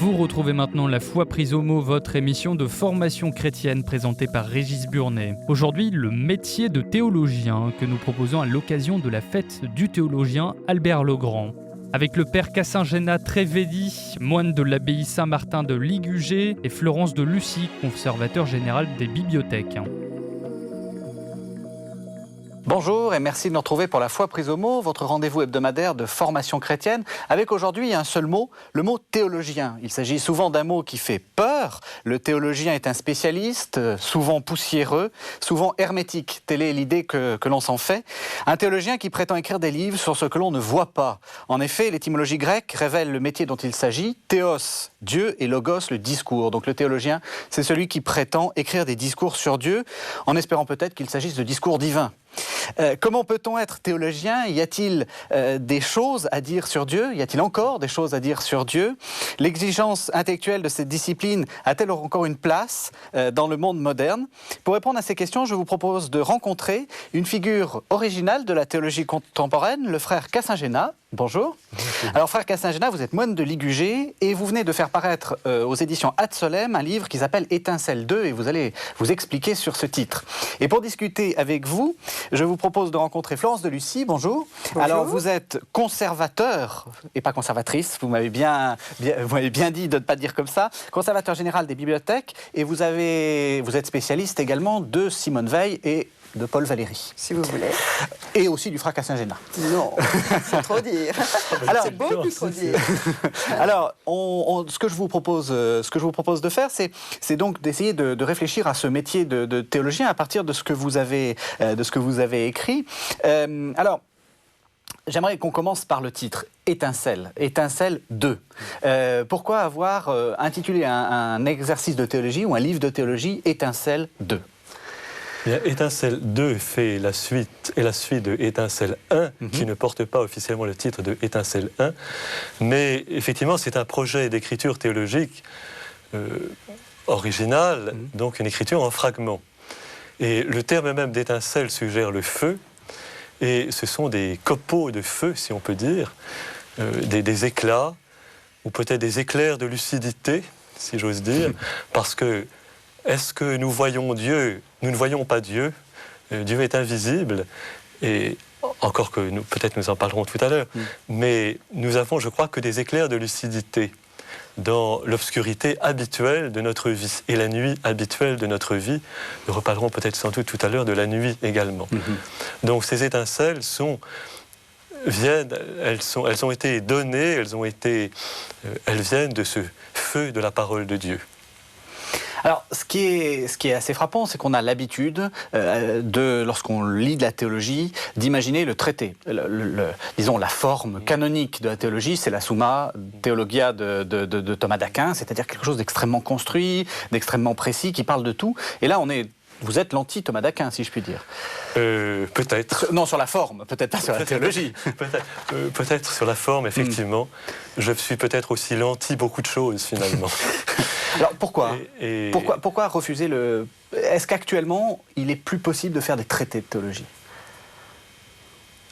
Vous retrouvez maintenant La foi prise au mot, votre émission de formation chrétienne présentée par Régis Burnet. Aujourd'hui, le métier de théologien que nous proposons à l'occasion de la fête du théologien Albert le Grand. Avec le père Cassingena Trevedi, moine de l'abbaye Saint-Martin de Ligugé, et Florence de Lucy, conservateur général des bibliothèques. Bonjour et merci de nous retrouver pour La foi prise au mot, votre rendez-vous hebdomadaire de formation chrétienne, avec aujourd'hui un seul mot, le mot théologien. Il s'agit souvent d'un mot qui fait peur. Le théologien est un spécialiste, souvent poussiéreux, souvent hermétique. Telle est l'idée que l'on s'en fait. Un théologien qui prétend écrire des livres sur ce que l'on ne voit pas. En effet, l'étymologie grecque révèle le métier dont il s'agit. Théos, Dieu, et logos, le discours. Donc le théologien, c'est celui qui prétend écrire des discours sur Dieu, en espérant peut-être qu'il s'agisse de discours divins. Comment peut-on être théologien ? Y a-t-il des choses à dire sur Dieu ? Y a-t-il encore des choses à dire sur Dieu ? L'exigence intellectuelle de cette discipline a-t-elle encore une place dans le monde moderne ? Pour répondre à ces questions, je vous propose de rencontrer une figure originale de la théologie contemporaine, le frère Cassingena. Bonjour. Alors frère Cassingena, vous êtes moine de Ligugé et vous venez de faire paraître aux éditions Ad Solem un livre qui s'appelle Étincelle 2 et vous allez vous expliquer sur ce titre. Et pour discuter avec vous, je vous propose de rencontrer Florence de Lucy. Bonjour. Bonjour. Alors vous êtes conservateur et pas conservatrice, vous m'avez bien dit de ne pas dire comme ça, conservateur général des bibliothèques et vous êtes spécialiste également de Simone Veil et de Paul Valéry. Si vous voulez. Et aussi du frère Cassingena. Non, c'est trop dire. Alors, c'est beaucoup trop dire. Alors, ce que je vous propose de faire, c'est donc d'essayer de réfléchir à ce métier de théologien à partir de ce que vous avez écrit. Alors, j'aimerais qu'on commence par le titre, Étincelle 2. Pourquoi avoir intitulé un exercice de théologie ou un livre de théologie Étincelle 2 ? Bien, Étincelle 2 fait la suite de Étincelle 1, qui ne porte pas officiellement le titre de Étincelle 1, mais effectivement c'est un projet d'écriture théologique original, donc une écriture en fragments. Et le terme même d'étincelle suggère le feu, et ce sont des copeaux de feu, si on peut dire, des éclats, ou peut-être des éclairs de lucidité, si j'ose dire, parce que est-ce que nous voyons Dieu ? Nous ne voyons pas Dieu. Dieu est invisible. Et encore que peut-être nous en parlerons tout à l'heure. Mais nous avons, je crois, que des éclairs de lucidité dans l'obscurité habituelle de notre vie. Et la nuit habituelle de notre vie. Nous reparlerons peut-être sans doute tout à l'heure de la nuit également. Donc ces étincelles elles ont été données, elles viennent de ce feu de la parole de Dieu. Alors, ce qui est assez frappant, c'est qu'on a l'habitude, lorsqu'on lit de la théologie, d'imaginer le traité. Disons, la forme canonique de la théologie, c'est la Summa Theologia de Thomas d'Aquin, c'est-à-dire quelque chose d'extrêmement construit, d'extrêmement précis, qui parle de tout. Et là, vous êtes l'anti-Thomas d'Aquin, si je puis dire. Peut-être. Non, sur la forme, peut-être pas sur la théologie. Peut-être sur la forme, effectivement. Je suis peut-être aussi l'anti beaucoup de choses, finalement. Alors pourquoi pourquoi refuser le... Est-ce qu'actuellement, il est plus possible de faire des traités de théologie ?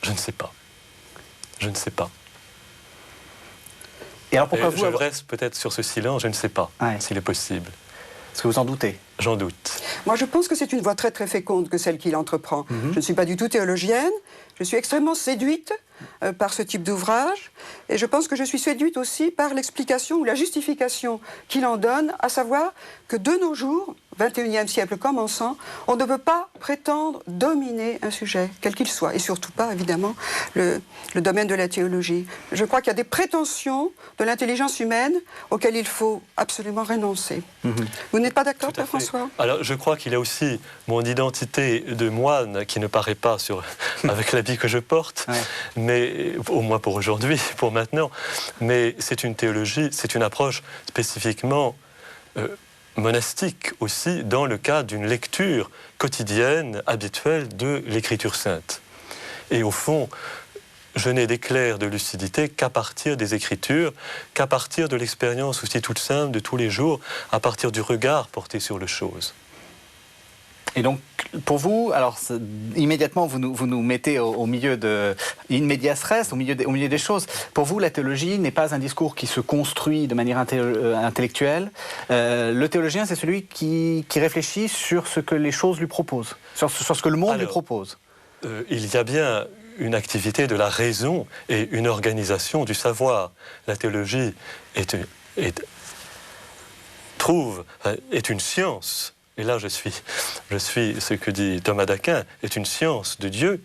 Je ne sais pas. Je ne sais pas. Et alors pourquoi je reste peut-être sur ce silence, je ne sais pas s'il est possible. Est-ce que vous en doutez ? J'en doute. Moi, je pense que c'est une voie très très féconde que celle qu'il entreprend. Je ne suis pas du tout théologienne, je suis extrêmement séduite par ce type d'ouvrage, et je pense que je suis séduite aussi par l'explication ou la justification qu'il en donne, à savoir que de nos jours, 21e siècle commençant, on ne peut pas prétendre dominer un sujet, quel qu'il soit, et surtout pas, évidemment, le domaine de la théologie. Je crois qu'il y a des prétentions de l'intelligence humaine auxquelles il faut absolument renoncer. Vous n'êtes pas d'accord, Père François ? Alors, je crois qu'il y a aussi mon identité de moine qui ne paraît pas avec l'habit que je porte, mais au moins pour aujourd'hui, pour maintenant. Mais c'est une théologie, c'est une approche spécifiquement monastique aussi, dans le cadre d'une lecture quotidienne, habituelle de l'Écriture sainte. Et au fond, je n'ai d'éclair de lucidité qu'à partir des Écritures, qu'à partir de l'expérience aussi toute simple de tous les jours, à partir du regard porté sur les choses. Et donc, pour vous, alors immédiatement, vous nous mettez au milieu de in medias res, au milieu des choses. Pour vous, la théologie n'est pas un discours qui se construit de manière intellectuelle. Le théologien, c'est celui qui réfléchit sur ce que les choses lui proposent, sur ce que le monde lui propose. Il y a bien une activité de la raison et une organisation du savoir. La théologie est une science. Et là, je suis ce que dit Thomas d'Aquin, est une science de Dieu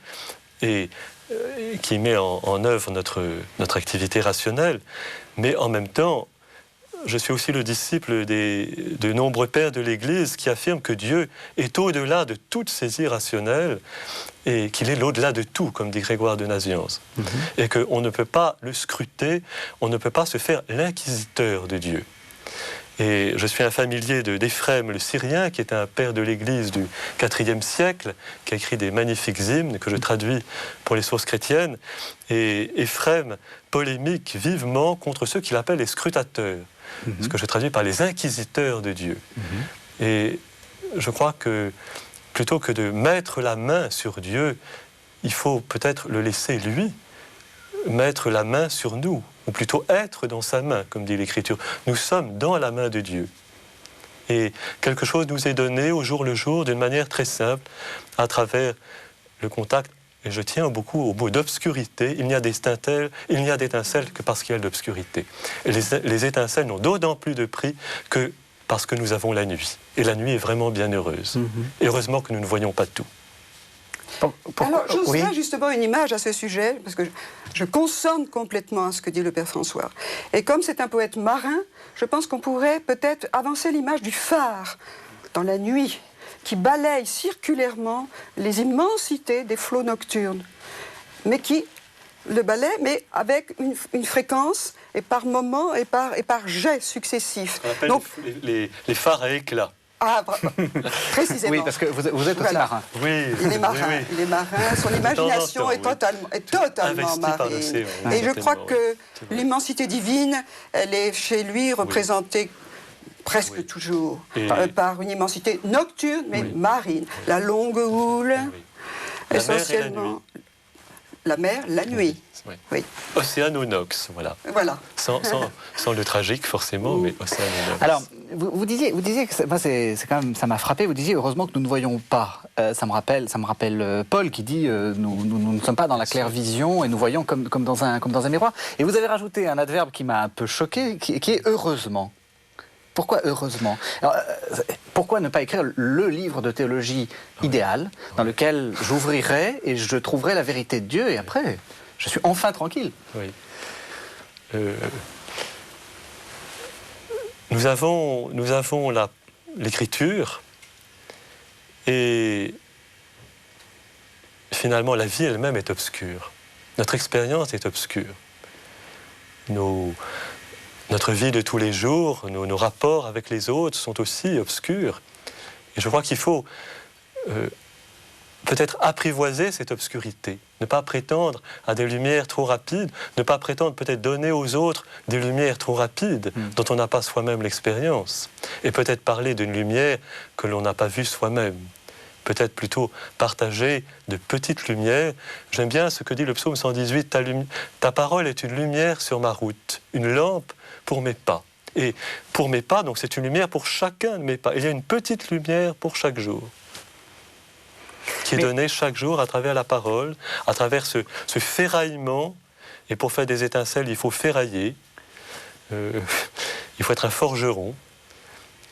et qui met en œuvre notre activité rationnelle. Mais en même temps, je suis aussi le disciple de nombreux pères de l'Église qui affirment que Dieu est au-delà de toute saisie rationnelle et qu'il est l'au-delà de tout, comme dit Grégoire de Nazianze. Et qu'on ne peut pas le scruter, on ne peut pas se faire l'inquisiteur de Dieu. Et je suis un familier d'Éphrem le Syrien, qui est un père de l'Église du IVe siècle, qui a écrit des magnifiques hymnes que je traduis pour les sources chrétiennes. Et Éphrem polémique vivement contre ceux qu'il appelle les scrutateurs, ce que je traduis par les inquisiteurs de Dieu. Et je crois que plutôt que de mettre la main sur Dieu, il faut peut-être le laisser lui mettre la main sur nous, ou plutôt être dans sa main, comme dit l'Écriture. Nous sommes dans la main de Dieu. Et quelque chose nous est donné au jour le jour, d'une manière très simple, à travers le contact. Et je tiens beaucoup au mot d'obscurité. Il n'y a d'étincelles que parce qu'il y a de l'obscurité. Et les étincelles n'ont d'autant plus de prix que parce que nous avons la nuit. Et la nuit est vraiment bien heureuse. Et heureusement que nous ne voyons pas tout. Alors, j'oserais justement une image à ce sujet, parce que je consonne complètement à ce que dit le Père François. Et comme c'est un poète marin, je pense qu'on pourrait peut-être avancer l'image du phare dans la nuit, qui balaye circulairement les immensités des flots nocturnes, mais qui le balaye, mais avec une fréquence, et par moments, et par jets successifs. On appelle donc, les phares à éclat. Ah, précisément. Oui, parce que vous êtes aussi marin. Oui, il est marin. Oui. Il est marin. Son imagination est totalement marine. Et je crois que l'immensité divine, elle est chez lui représentée presque toujours par une immensité nocturne, mais marine. La longue houle, essentiellement. La mer, la nuit. Oui. Océanonox, voilà. Sans le tragique, forcément, mais Océanonox. Alors, vous disiez que moi, c'est quand même, ça m'a frappé, vous disiez heureusement que nous ne voyons pas. Ça me rappelle Paul qui dit nous ne sommes pas dans la claire vision et nous voyons comme dans un miroir. Et vous avez rajouté un adverbe qui m'a un peu choqué, qui est heureusement. Pourquoi heureusement? Alors, pourquoi ne pas écrire le livre de théologie idéal dans lequel j'ouvrirai et je trouverai la vérité de Dieu et après, je suis enfin tranquille? Oui. Nous avons l'Écriture et finalement la vie elle-même est obscure. Notre expérience est obscure. Notre vie de tous les jours, nos rapports avec les autres sont aussi obscurs. Et je crois qu'il faut peut-être apprivoiser cette obscurité, ne pas prétendre à des lumières trop rapides, ne pas prétendre peut-être donner aux autres des lumières trop rapides dont on n'a pas soi-même l'expérience, et peut-être parler d'une lumière que l'on n'a pas vue soi-même. Peut-être plutôt partager de petites lumières. J'aime bien ce que dit le psaume 118, ta parole est une lumière sur ma route, une lampe pour mes pas. Et pour mes pas, donc c'est une lumière pour chacun de mes pas. Il y a une petite lumière pour chaque jour, qui est donnée chaque jour à travers la parole, à travers ce ferraillement. Et pour faire des étincelles, il faut ferrailler. Il faut être un forgeron.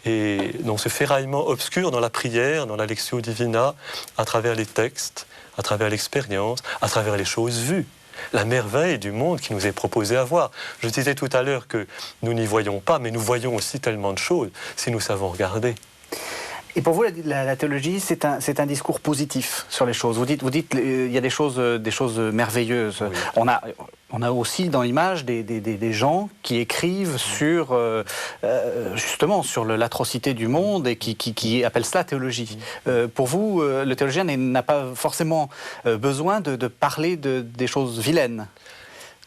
Et donc ce ferraillement obscur dans la prière, dans la Lectio Divina, à travers les textes, à travers l'expérience, à travers les choses vues. La merveille du monde qui nous est proposé à voir. Je disais tout à l'heure que nous n'y voyons pas, mais nous voyons aussi tellement de choses si nous savons regarder. Et pour vous, la théologie, c'est un discours positif sur les choses. Vous dites, il y a des choses merveilleuses. Oui. On a aussi dans l'image des gens qui écrivent sur justement sur l'atrocité du monde et qui appellent cela théologie. Pour vous, le théologien n'a pas forcément besoin de parler des choses vilaines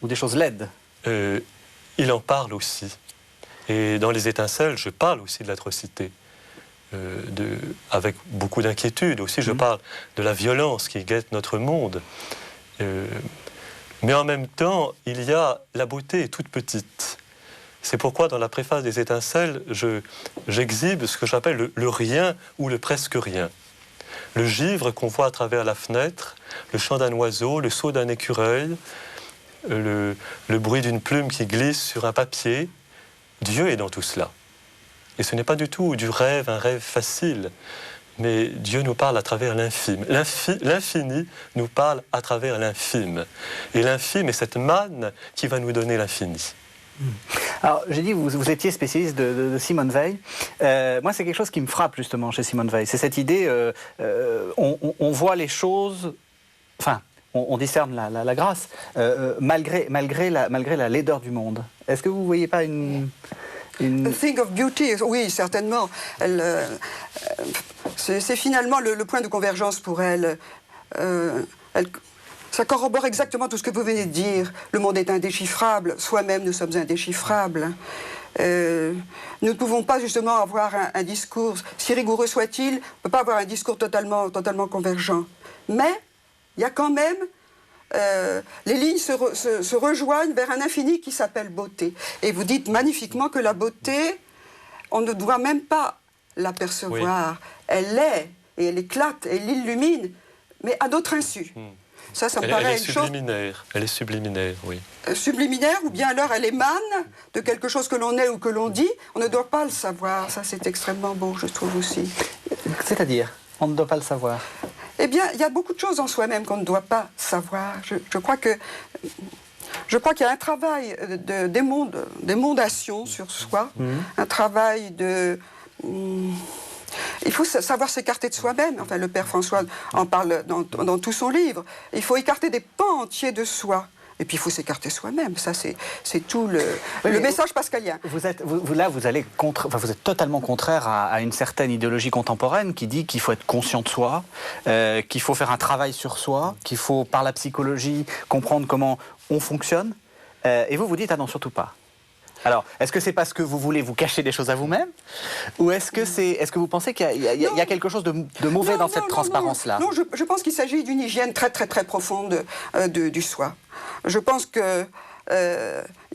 ou des choses laides. Il en parle aussi. Et dans les étincelles, je parle aussi de l'atrocité. avec beaucoup d'inquiétude. Aussi, je parle de la violence qui guette notre monde. Mais en même temps, il y a la beauté toute petite. C'est pourquoi, dans la préface des Étincelles, j'exhibe ce que j'appelle le rien ou le presque rien. Le givre qu'on voit à travers la fenêtre, le chant d'un oiseau, le saut d'un écureuil, le bruit d'une plume qui glisse sur un papier. Dieu est dans tout cela. Et ce n'est pas du tout du rêve, un rêve facile, mais Dieu nous parle à travers l'infime. L'infini nous parle à travers l'infime. Et l'infime est cette manne qui va nous donner l'infini. Alors, j'ai dit, vous étiez spécialiste de Simone Weil. Moi, c'est quelque chose qui me frappe, justement, chez Simone Weil. C'est cette idée, on voit les choses... Enfin, on discerne la grâce, malgré la laideur du monde. Est-ce que vous ne voyez pas une... The thing of beauty, oui, certainement. C'est finalement le point de convergence pour elle. Ça corrobore exactement tout ce que vous venez de dire. Le monde est indéchiffrable, soi-même nous sommes indéchiffrables. Nous ne pouvons pas justement avoir un discours, si rigoureux soit-il, on ne peut pas avoir un discours totalement convergent. Mais il y a quand même... les lignes se rejoignent vers un infini qui s'appelle beauté. Et vous dites magnifiquement que la beauté, on ne doit même pas l'apercevoir. Oui. Elle est, et elle éclate, et elle illumine, mais à notre insu. Ça me paraît une chose... Elle est subliminaire, oui. Subliminaire, ou bien alors elle émane de quelque chose que l'on est ou que l'on dit. On ne doit pas le savoir. Ça, c'est extrêmement beau, je trouve aussi. C'est-à-dire, on ne doit pas le savoir. Eh bien, il y a beaucoup de choses en soi-même qu'on ne doit pas savoir. Je crois qu'il y a un travail d'émondation sur soi, un travail de... il faut savoir s'écarter de soi-même. Enfin, le Père François en parle dans tout son livre. Il faut écarter des pans entiers de soi. Et puis il faut s'écarter soi-même. Ça, c'est tout le message pascalien. Vous êtes totalement contraire à une certaine idéologie contemporaine qui dit qu'il faut être conscient de soi, qu'il faut faire un travail sur soi, qu'il faut, par la psychologie, comprendre comment on fonctionne. Et vous dites, ah non, surtout pas. Alors, est-ce que c'est parce que vous voulez vous cacher des choses à vous-même, ou est-ce que vous pensez qu'il y a quelque chose de mauvais dans cette transparence-là? Non, je pense qu'il s'agit d'une hygiène très très très profonde du soi. Je pense qu'il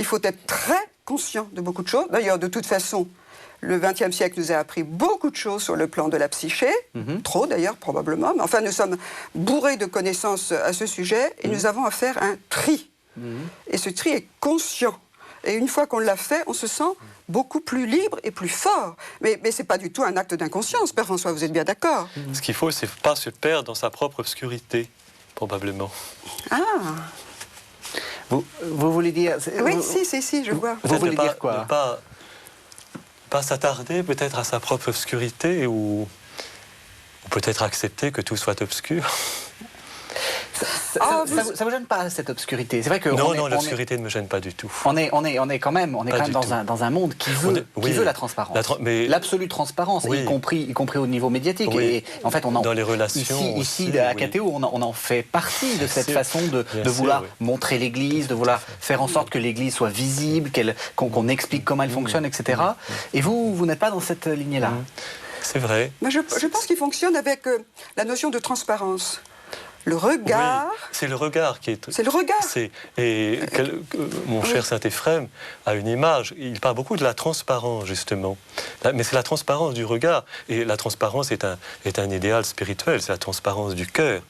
faut être très conscient de beaucoup de choses. D'ailleurs, de toute façon, le XXe siècle nous a appris beaucoup de choses sur le plan de la psyché, trop d'ailleurs probablement, mais enfin nous sommes bourrés de connaissances à ce sujet et nous avons à faire un tri. Et ce tri est conscient. Et une fois qu'on l'a fait, on se sent beaucoup plus libre et plus fort. Mais ce n'est pas du tout un acte d'inconscience, Père François, vous êtes bien d'accord? Ce qu'il faut, c'est pas se perdre dans sa propre obscurité, probablement. Ah. Vous voulez dire... Oui, si, je vois. Vous voulez dire quoi? Ne pas s'attarder peut-être à sa propre obscurité ou peut-être accepter que tout soit obscur. Ça vous gêne pas, cette obscurité? C'est vrai que non, l'obscurité ne me gêne pas du tout. On est quand même dans un monde qui veut la transparence. L'absolue transparence, y compris au niveau médiatique. Oui. Et en fait, dans les relations ici à KTO, on en fait partie de cette façon de vouloir montrer l'Église, de vouloir faire en sorte que l'Église soit visible, qu'on explique comment elle fonctionne, etc. Et vous n'êtes pas dans cette lignée-là. C'est vrai. Mais je pense qu'il fonctionne avec la notion de transparence. Le regard... Oui, c'est le regard qui est... C'est le regard. Mon cher Saint-Éphrem a une image. Il parle beaucoup de la transparence, justement. Mais c'est la transparence du regard. Et la transparence est un idéal spirituel. C'est la transparence du cœur.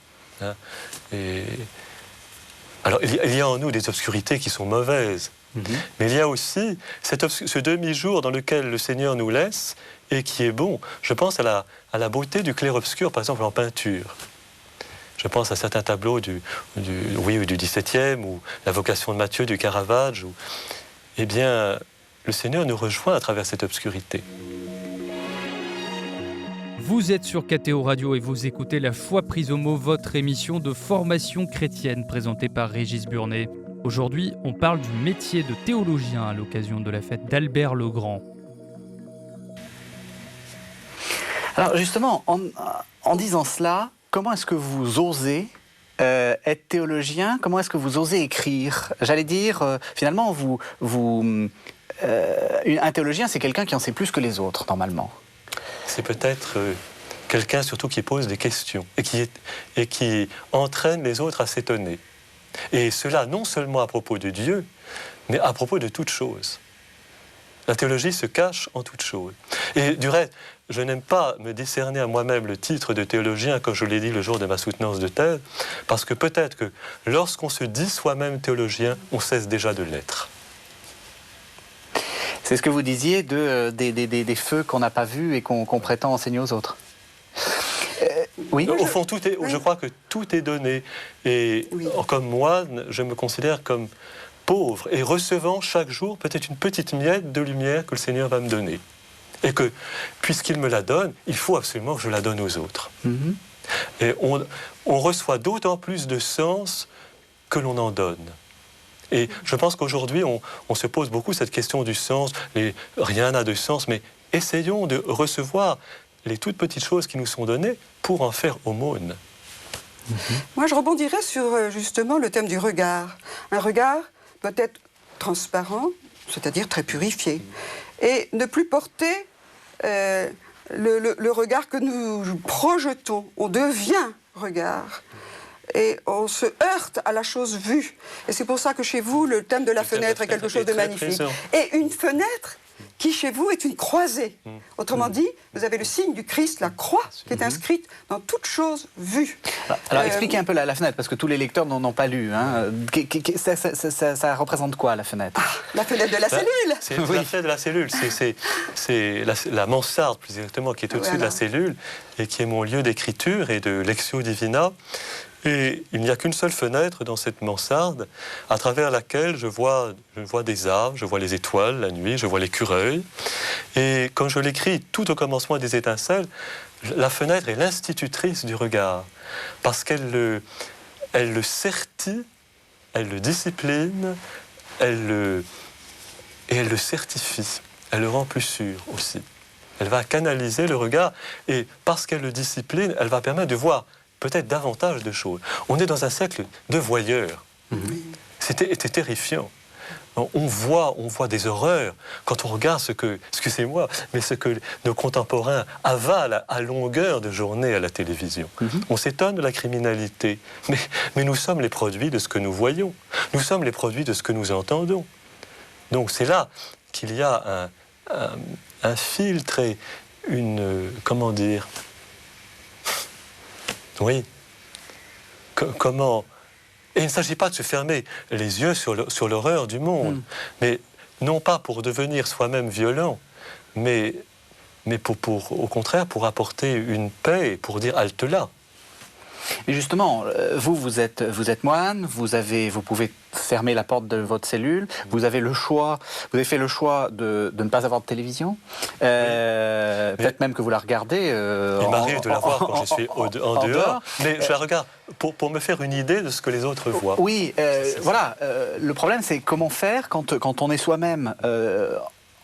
Hein. Alors, il y a en nous des obscurités qui sont mauvaises. Mais il y a aussi ce demi-jour dans lequel le Seigneur nous laisse et qui est bon. Je pense à la beauté du clair-obscur, par exemple, en peinture. Je pense à certains tableaux du XVIIe, ou la vocation de Matthieu du Caravage. Eh bien, le Seigneur nous rejoint à travers cette obscurité. Vous êtes sur KTO Radio et vous écoutez La Foi prise au mot, votre émission de formation chrétienne présentée par Régis Burnet. Aujourd'hui, on parle du métier de théologien à l'occasion de la fête d'Albert le Grand. Alors justement, en disant cela, comment est-ce que vous osez être théologien? Comment est-ce que vous osez écrire? J'allais dire, finalement, un théologien, c'est quelqu'un qui en sait plus que les autres, normalement. c'est peut-être quelqu'un surtout qui pose des questions et qui entraîne les autres à s'étonner. Et cela non seulement à propos de Dieu, mais à propos de toute chose. La théologie se cache en toute chose. Et du reste, je n'aime pas me décerner à moi-même le titre de théologien, comme je l'ai dit le jour de ma soutenance de thèse, parce que peut-être que lorsqu'on se dit soi-même théologien, on cesse déjà de l'être. C'est ce que vous disiez des feux qu'on n'a pas vus et qu'on prétend enseigner aux autres. Oui. Au fond, je crois que tout est donné. Et comme moine, je me considère comme pauvre et recevant chaque jour peut-être une petite miette de lumière que le Seigneur va me donner. Et que, puisqu'il me la donne, il faut absolument que je la donne aux autres. Mm-hmm. Et on reçoit d'autant plus de sens que l'on en donne. Et je pense qu'aujourd'hui, on se pose beaucoup cette question du sens. Rien n'a de sens, mais essayons de recevoir les toutes petites choses qui nous sont données pour en faire aumône. Mm-hmm. Moi, je rebondirais sur justement le thème du regard. Un regard peut être transparent, c'est-à-dire très purifié, et ne plus porter le regard que nous projetons. On devient regard. Et on se heurte à la chose vue. Et c'est pour ça que chez vous, le thème de la fenêtre est quelque chose de magnifique. Et une fenêtre qui, chez vous, est une croisée. Autrement dit, vous avez le signe du Christ, la croix, qui est inscrite dans toute chose vue. Alors expliquez un peu la fenêtre, parce que tous les lecteurs n'en ont pas lu. Hein. Ça représente quoi, la fenêtre? La fenêtre de la cellule. C'est la fenêtre de la cellule. C'est la mansarde, plus exactement, qui est au-dessus de la cellule, et qui est mon lieu d'écriture et de lectio divina. Et il n'y a qu'une seule fenêtre dans cette mansarde, à travers laquelle je vois des arbres, je vois les étoiles la nuit, je vois l'écureuil. Et comme je l'écris tout au commencement des étincelles, la fenêtre est l'institutrice du regard, parce qu'elle le sertit, elle le discipline, et elle le certifie, elle le rend plus sûr aussi. Elle va canaliser le regard, et parce qu'elle le discipline, elle va permettre de voir peut-être davantage de choses. On est dans un siècle de voyeurs. C'était terrifiant. On voit des horreurs quand on regarde ce que nos contemporains avalent à longueur de journée à la télévision. On s'étonne de la criminalité, mais nous sommes les produits de ce que nous voyons. Nous sommes les produits de ce que nous entendons. Donc c'est là qu'il y a un filtre et comment dire... Oui. Comment... Et il ne s'agit pas de se fermer les yeux sur l'horreur du monde, mais non pas pour devenir soi-même violent, mais au contraire pour apporter une paix, pour dire halte là. Mais justement, vous êtes moine, vous pouvez fermer la porte de votre cellule, vous avez fait le choix de ne pas avoir de télévision, peut-être même que vous la regardez. Il m'arrive de la voir quand je suis en dehors, mais je la regarde pour me faire une idée de ce que les autres voient. Oui, voilà. Le problème, c'est comment faire quand on est soi-même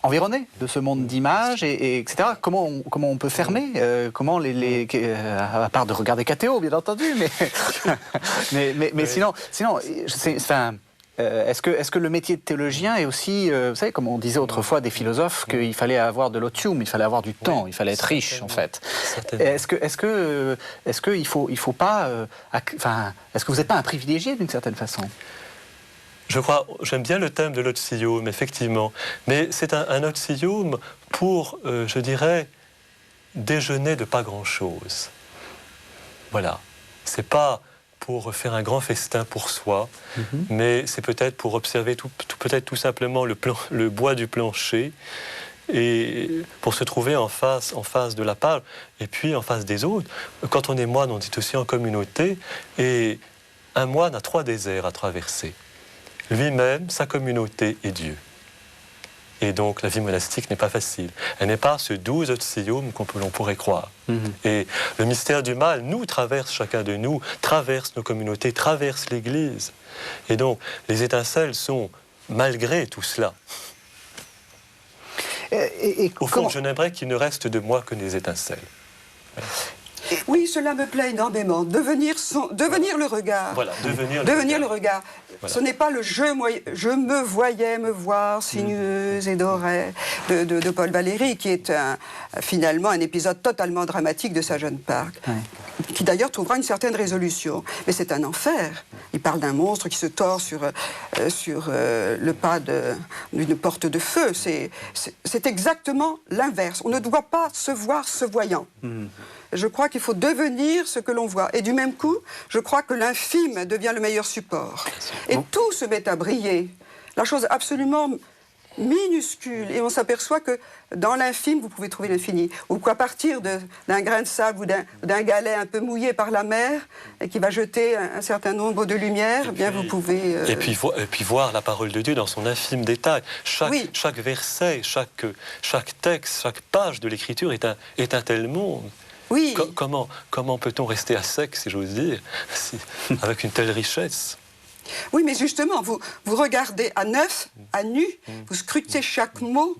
environné de ce monde d'images, etc. Comment on peut fermer à part de regarder KTO, bien entendu, mais sinon, est-ce que le métier de théologien est aussi, vous savez, comme on disait autrefois des philosophes, qu'il fallait avoir de l'otium, il fallait avoir du temps, il fallait être riche, en fait. Est-ce que il faut pas, est-ce que vous n'êtes pas un privilégié d'une certaine façon? J'aime bien le thème de l'otium, effectivement, mais c'est un otium pour, je dirais, déjeuner de pas grand-chose. Voilà. C'est pas pour faire un grand festin pour soi, mais c'est peut-être pour observer peut-être tout simplement le bois du plancher, et pour se trouver en face de la page, et puis en face des autres. Quand on est moine, on dit aussi en communauté, et un moine a 3 déserts à traverser. Lui-même, sa communauté et Dieu. Et donc la vie monastique n'est pas facile. Elle n'est pas ce doux otium qu'on pourrait croire. Et le mystère du mal nous traverse, chacun de nous, traverse nos communautés, traverse l'Église. Et donc les étincelles sont malgré tout cela. Au fond, je n'aimerais qu'il ne reste de moi que des étincelles. Oui, cela me plaît énormément. Devenir le regard. Voilà, devenir le regard. Voilà. Ce n'est pas le je me voyais me voir sinueuse et dorée de Paul Valéry, qui est finalement un épisode totalement dramatique de sa jeune Parc, qui d'ailleurs trouvera une certaine résolution. Mais c'est un enfer. Il parle d'un monstre qui se tord sur le pas d'une porte de feu. C'est exactement l'inverse. On ne doit pas se voir se voyant. Je crois qu'il faut devenir ce que l'on voit. Et du même coup, je crois que l'infime devient le meilleur support. Et tout se met à briller. La chose absolument minuscule. Et on s'aperçoit que dans l'infime, vous pouvez trouver l'infini. Ou qu'à partir d'un grain de sable ou d'un galet un peu mouillé par la mer, et qui va jeter un certain nombre de lumières, eh bien vous pouvez... Et puis voir la parole de Dieu dans son infime détail. Chaque verset, chaque texte, chaque page de l'Écriture est un tel monde. Oui. Comment peut-on rester à sec, si j'ose dire, avec une telle richesse? Oui, mais justement, vous regardez à neuf, à nu, vous scrutez chaque mot.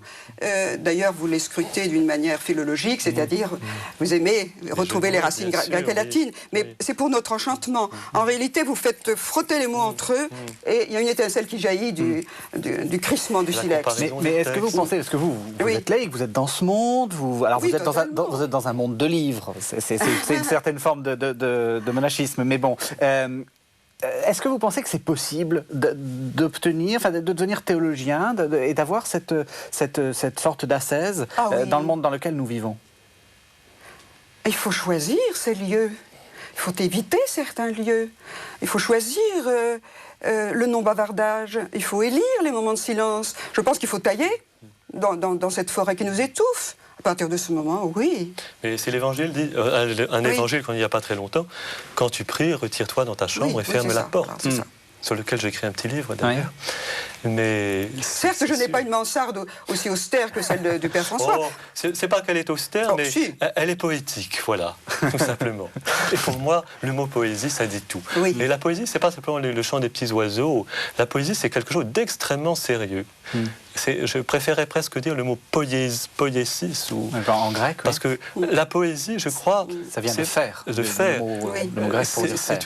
D'ailleurs, vous les scrutez d'une manière philologique, c'est-à-dire, vous aimez retrouver les racines grecques et latines, mais c'est pour notre enchantement. En réalité, vous faites frotter les mots entre eux, et il y a une étincelle qui jaillit du crissement du silex. Mais est-ce que vous pensez, parce que vous êtes laïque, vous êtes dans ce monde, vous êtes dans un monde de livres, c'est une certaine forme de monachisme, mais bon... Est-ce que vous pensez que c'est possible d'obtenir, de devenir théologien et d'avoir cette sorte d'ascèse dans le monde dans lequel nous vivons? Il faut choisir ces lieux. Il faut éviter certains lieux. Il faut choisir le non-bavardage. Il faut élire les moments de silence. Je pense qu'il faut tailler dans cette forêt qui nous étouffe. À partir de ce moment, oui. Mais c'est l'évangile dit, évangile qu'on n'y a pas très longtemps. Quand tu pries, retire-toi dans ta chambre et ferme la porte. C'est ça. Sur lequel j'ai écrit un petit livre d'ailleurs. Mais certes, je n'ai pas une mansarde aussi austère que celle du Père François. C'est pas qu'elle est austère, mais elle est poétique, voilà, tout simplement. Et pour moi, le mot poésie, ça dit tout. Oui. Et la poésie, c'est pas simplement le chant des petits oiseaux. La poésie, c'est quelque chose d'extrêmement sérieux. Je préférais presque dire le mot poiesis ou en grec. Parce que la poésie, je crois, ça vient de faire. De faire. Le mot grec pour dire faire.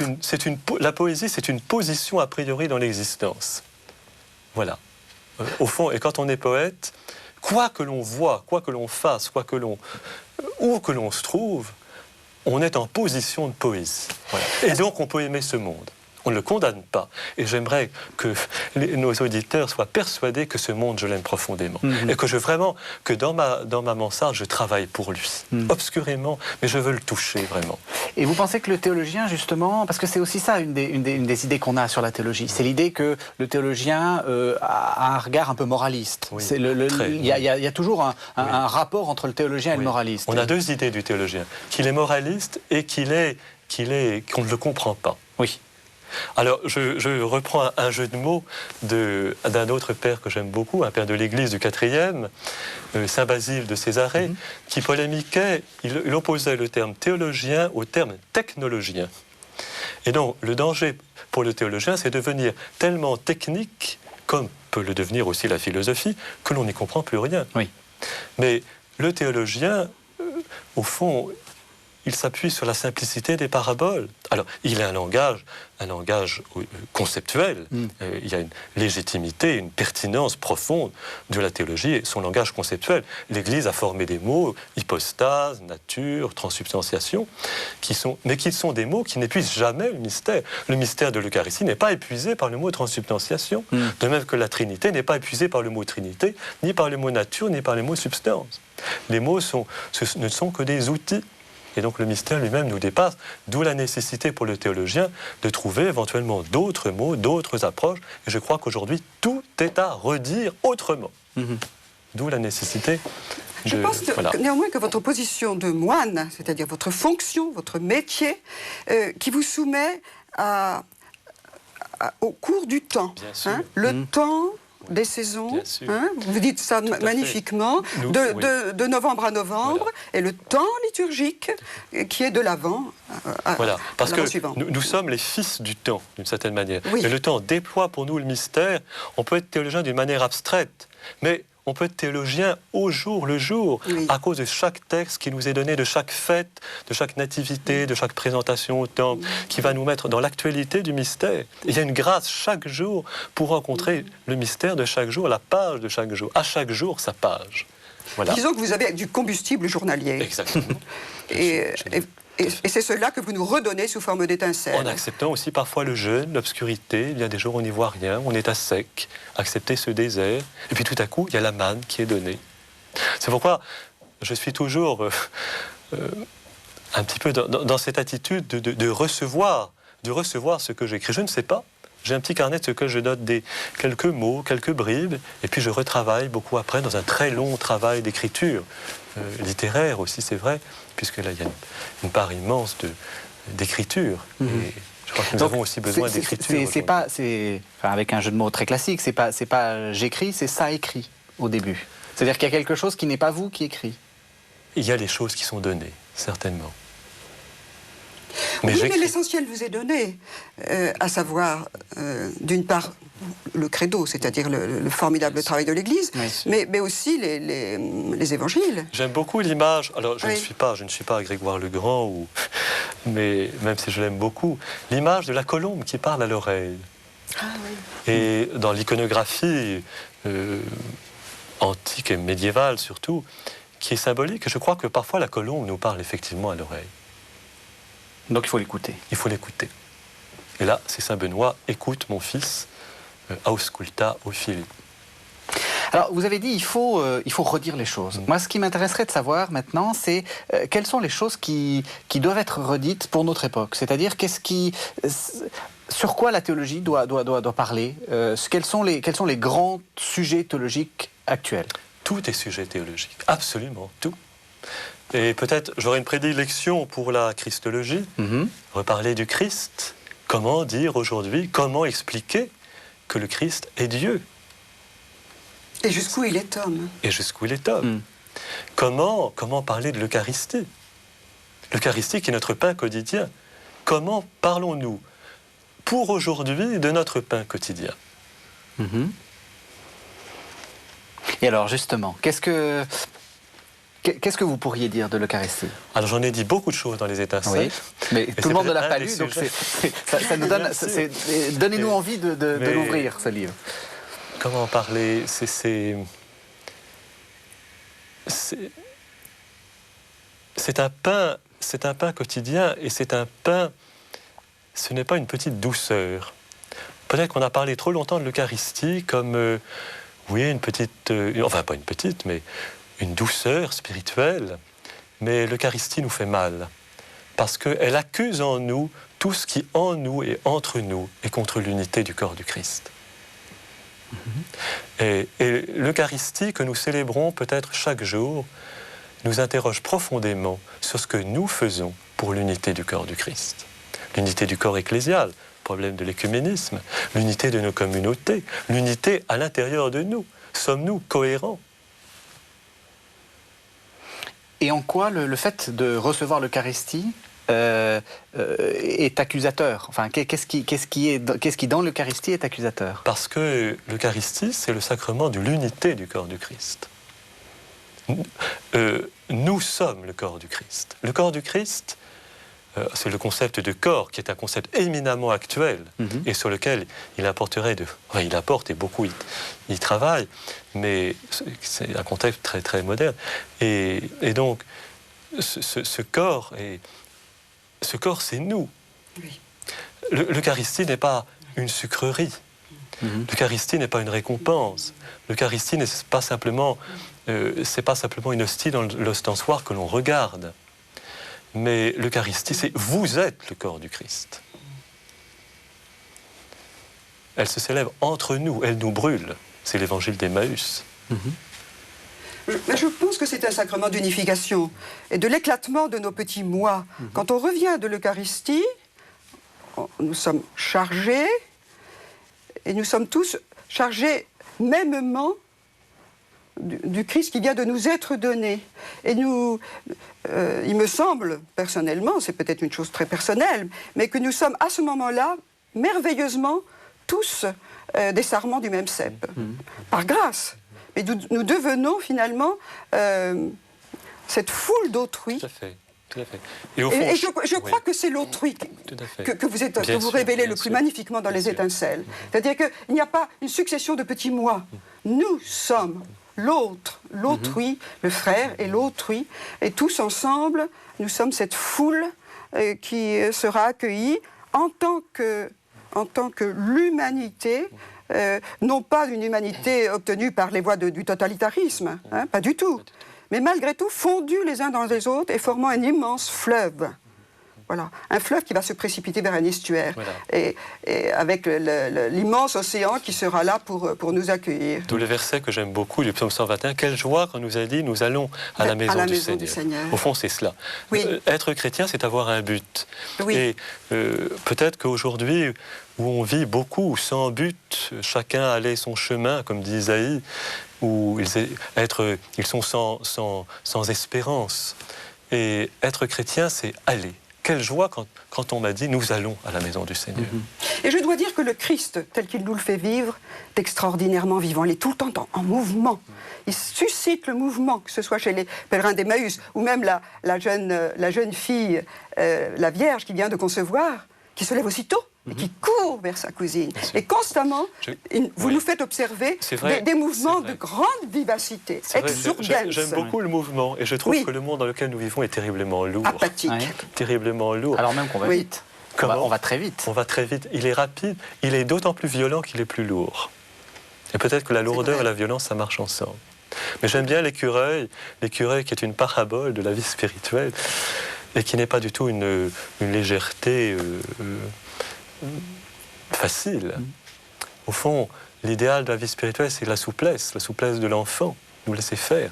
La poésie, c'est une position a priori dans l'existence. Voilà. Au fond, et quand on est poète, quoi que l'on voit, quoi que l'on fasse, où que l'on se trouve, on est en position de poésie. Voilà. Et donc, on peut aimer ce monde. On ne le condamne pas. Et j'aimerais que nos auditeurs soient persuadés que ce monde, je l'aime profondément. Et que dans ma mansarde, je travaille pour lui. Obscurément, mais je veux le toucher vraiment. Et vous pensez que le théologien, justement, parce que c'est aussi ça une des idées qu'on a sur la théologie, c'est l'idée que le théologien a un regard un peu moraliste. Oui, il y a toujours un rapport entre le théologien et le moraliste. On a deux idées du théologien, qu'il est moraliste et qu'on ne le comprend pas. Oui. Alors, je reprends un jeu de mots d'un autre père que j'aime beaucoup, un père de l'Église du IVe, Saint Basile de Césarée, qui polémiquait, il opposait le terme théologien au terme technologien. Et donc, le danger pour le théologien, c'est de devenir tellement technique, comme peut le devenir aussi la philosophie, que l'on n'y comprend plus rien. Oui. Mais le théologien, au fond, il s'appuie sur la simplicité des paraboles. Alors, il a un langage conceptuel. Il y a une légitimité, une pertinence profonde de la théologie et son langage conceptuel. L'Église a formé des mots, hypostase, nature, transsubstantiation, qui sont des mots qui n'épuisent jamais le mystère. Le mystère de l'Eucharistie n'est pas épuisé par le mot transsubstantiation, de même que la Trinité n'est pas épuisée par le mot Trinité, ni par le mot nature, ni par le mot substance. Les mots ne sont que des outils. Et donc le mystère lui-même nous dépasse, d'où la nécessité pour le théologien de trouver éventuellement d'autres mots, d'autres approches. Et je crois qu'aujourd'hui, tout est à redire autrement. D'où la nécessité Je pense néanmoins que votre position de moine, c'est-à-dire votre fonction, votre métier, qui vous soumet au cours du temps, le temps des saisons, vous dites ça magnifiquement, de novembre à novembre, et le temps liturgique qui est de l'Avent voilà, parce que nous sommes les fils du temps, d'une certaine manière. Et le temps déploie pour nous le mystère. On peut être théologien d'une manière abstraite, mais on peut être théologien au jour le jour, Oui. à cause de chaque texte qui nous est donné, de chaque fête, de chaque nativité, de chaque présentation au temple, qui va nous mettre dans l'actualité du mystère. Et il y a une grâce chaque jour pour rencontrer le mystère de chaque jour, la page de chaque jour. À chaque jour, sa page. Voilà. Disons que vous avez du combustible journalier. Exactement. Et c'est cela que vous nous redonnez sous forme d'étincelles. En acceptant aussi parfois le jeûne, l'obscurité. Il y a des jours où on n'y voit rien, on est à sec. Accepter ce désert. Et puis tout à coup, il y a la manne qui est donnée. C'est pourquoi je suis toujours un petit peu dans cette attitude de recevoir ce que j'écris. Je ne sais pas. J'ai un petit carnet de ce que je note quelques mots, quelques bribes, et puis je retravaille beaucoup après dans un très long travail d'écriture, littéraire aussi, c'est vrai, puisque là, il y a une part immense d'écriture. Et je crois que nous avons aussi besoin d'écriture. C'est pas, avec un jeu de mots très classique, c'est pas j'écris, c'est ça écrit au début. C'est-à-dire qu'il y a quelque chose qui n'est pas vous qui écrit. Il y a les choses qui sont données, certainement. Mais l'essentiel vous est donné, à savoir, d'une part, le credo, c'est-à-dire le formidable travail de l'Église, mais aussi les évangiles. J'aime beaucoup l'image, alors je Oui. ne suis pas Grégoire le Grand, mais même si je l'aime beaucoup, l'image de la colombe qui parle à l'oreille. Ah, oui. Et dans l'iconographie antique et médiévale surtout, qui est symbolique, je crois que parfois la colombe nous parle effectivement à l'oreille. Donc il faut l'écouter. Il faut l'écouter. Et là, c'est Saint Benoît, écoute mon fils, ausculta o fili. Alors, vous avez dit il faut redire les choses. Moi, ce qui m'intéresserait de savoir maintenant, c'est quelles sont les choses qui doivent être redites pour notre époque. C'est-à-dire, sur quoi la théologie doit parler. Quels sont les grands sujets théologiques actuels? Tout est sujet théologique, absolument tout. Et peut-être j'aurais une prédilection pour la christologie, reparler du Christ. Comment dire aujourd'hui, comment expliquer que le Christ est Dieu? Et jusqu'où il est homme. Et jusqu'où il est homme. Comment parler de l'Eucharistie? L'Eucharistie qui est notre pain quotidien. Comment parlons-nous pour aujourd'hui de notre pain quotidien? Et alors justement, qu'est-ce que vous pourriez dire de l'Eucharistie? Alors j'en ai dit beaucoup de choses dans les étincelles. Oui, mais tout le monde ne l'a pas lu, donc ça nous donne... Donnez-nous envie de l'ouvrir, ce livre. Comment parler? C'est un pain quotidien, et c'est un pain, ce n'est pas une petite douceur. Peut-être qu'on a parlé trop longtemps de l'Eucharistie comme, une petite, enfin pas une petite, mais une douceur spirituelle. Mais l'Eucharistie nous fait mal, parce qu'elle accuse en nous tout ce qui en nous et entre nous est contre l'unité du corps du Christ. Et l'Eucharistie que nous célébrons peut-être chaque jour nous interroge profondément sur ce que nous faisons pour l'unité du corps du Christ. L'unité du corps ecclésial, problème de l'écuménisme, l'unité de nos communautés, l'unité à l'intérieur de nous. Sommes-nous cohérents? Et en quoi le fait de recevoir l'Eucharistie est accusateur? Enfin, qu'est-ce qui dans l'Eucharistie est accusateur? Parce que l'Eucharistie, c'est le sacrement de l'unité du corps du Christ. Nous sommes le corps du Christ. Le corps du Christ, c'est le concept de corps qui est un concept éminemment actuel et sur lequel il apporterait il apporte et beaucoup il travaille, mais c'est un contexte très très moderne. Et donc ce corps c'est nous. Oui. L'Eucharistie n'est pas une sucrerie. L'Eucharistie n'est pas une récompense. L'Eucharistie n'est pas simplement une hostie dans l'ostensoir que l'on regarde. Mais l'Eucharistie, c'est vous êtes le corps du Christ. Elle se célèbre entre nous, elle nous brûle. C'est l'évangile d'Emmaüs. Je pense que c'est un sacrement d'unification et de l'éclatement de nos petits moi. Quand on revient de l'Eucharistie, nous sommes chargés, et nous sommes tous chargés mêmement du Christ qui vient de nous être donné. Et il me semble, personnellement, c'est peut-être une chose très personnelle, mais que nous sommes à ce moment-là, merveilleusement, tous des sarments du même cep. Par grâce. mais nous devenons finalement cette foule d'autrui. Tout à fait. Tout à fait. Et je crois que c'est l'autrui que vous révélez le plus magnifiquement dans les étincelles. C'est-à-dire qu'il n'y a pas une succession de petits moi. Nous sommes l'autre, l'autrui, le frère et l'autrui, et tous ensemble, nous sommes cette foule qui sera accueillie en tant que l'humanité, non pas une humanité obtenue par les voies du totalitarisme, hein, pas du tout, mais malgré tout fondus les uns dans les autres et formant un immense fleuve. Voilà, un fleuve qui va se précipiter vers un estuaire, voilà. et avec l'immense océan qui sera là pour nous accueillir. D'où le verset que j'aime beaucoup du psaume 121, quelle joie quand nous a dit nous allons à la maison, du Seigneur. Au fond c'est cela. Oui. Être chrétien c'est avoir un but. Oui. Et peut-être qu'aujourd'hui où on vit beaucoup sans but, chacun allait son chemin comme dit Isaïe, où ils sont sans espérance. Et être chrétien c'est aller. Quelle joie quand on m'a dit « nous allons à la maison du Seigneur ». Et je dois dire que le Christ, tel qu'il nous le fait vivre, est extraordinairement vivant. Il est tout le temps en mouvement. Il suscite le mouvement, que ce soit chez les pèlerins d'Emmaüs, ou même la jeune fille, la Vierge qui vient de concevoir, qui se lève aussitôt et qui court vers sa cousine. Et constamment, vous nous faites observer des mouvements de grande vivacité, exurgence. J'aime beaucoup le mouvement, et je trouve que le monde dans lequel nous vivons est terriblement lourd. Apathique. Terriblement lourd. Alors même qu'on va vite. On va très vite. On va très vite. Il est rapide, il est d'autant plus violent qu'il est plus lourd. Et peut-être que la lourdeur et la violence, ça marche ensemble. Mais j'aime bien l'écureuil qui est une parabole de la vie spirituelle, et qui n'est pas du tout une légèreté facile. Au fond, l'idéal de la vie spirituelle, c'est la souplesse de l'enfant, nous laisser faire.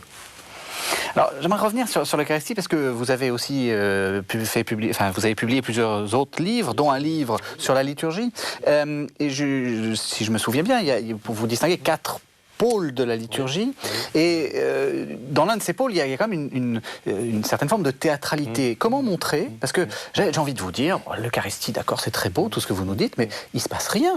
Alors, j'aimerais revenir sur l'Eucharistie parce que vous avez aussi vous avez publié plusieurs autres livres, dont un livre sur la liturgie. Et si je me souviens bien, vous distinguez 4 pôles de la liturgie, et dans l'un de ces pôles, il y a quand même une certaine forme de théâtralité. Comment montrer? Parce que j'ai envie de vous dire, l'Eucharistie, d'accord, c'est très beau, tout ce que vous nous dites, mais il ne se passe rien.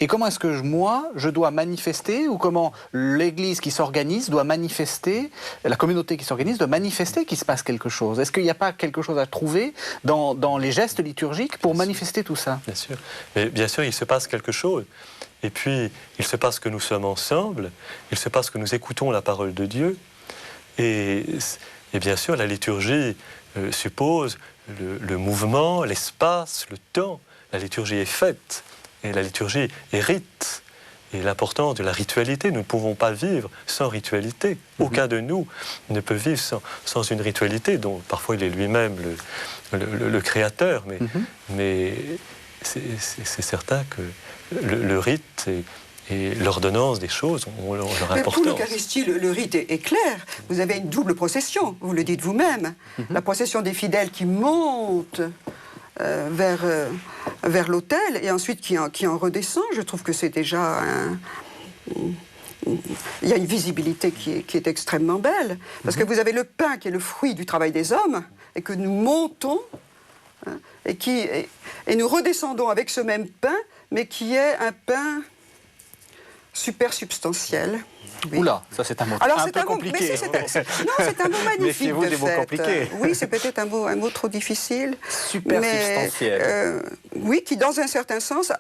Et comment est-ce que je dois manifester, ou comment l'Église qui s'organise doit manifester, la communauté qui s'organise doit manifester qu'il se passe quelque chose? Est-ce qu'il n'y a pas quelque chose à trouver dans les gestes liturgiques pour manifester tout ça? Bien sûr. Mais bien sûr, il se passe quelque chose. Et puis, il se passe que nous sommes ensemble, il se passe que nous écoutons la parole de Dieu. Et bien sûr, la liturgie suppose le mouvement, l'espace, le temps. La liturgie est faite, et la liturgie est rite. Et l'importance de la ritualité, nous ne pouvons pas vivre sans ritualité. Aucun de nous ne peut vivre sans une ritualité, dont parfois il est lui-même le créateur. Mais c'est certain que le rite et l'ordonnance des choses ont leur importance. Pour l'Eucharistie, le rite est clair. Vous avez une double procession, vous le dites vous-même. La procession des fidèles qui monte vers l'autel et ensuite qui en redescend. Je trouve que c'est déjà il y a une visibilité qui est extrêmement belle. Parce que vous avez le pain qui est le fruit du travail des hommes et que nous montons et nous redescendons avec ce même pain, mais qui est un pain super substantiel. Oui. Oula, ça c'est un mot un peu compliqué. Non, c'est un mot magnifique. Méfiez-vous des mots compliqués. Oui, c'est peut-être un mot trop difficile. Super substantiel. Oui, qui dans un certain sens,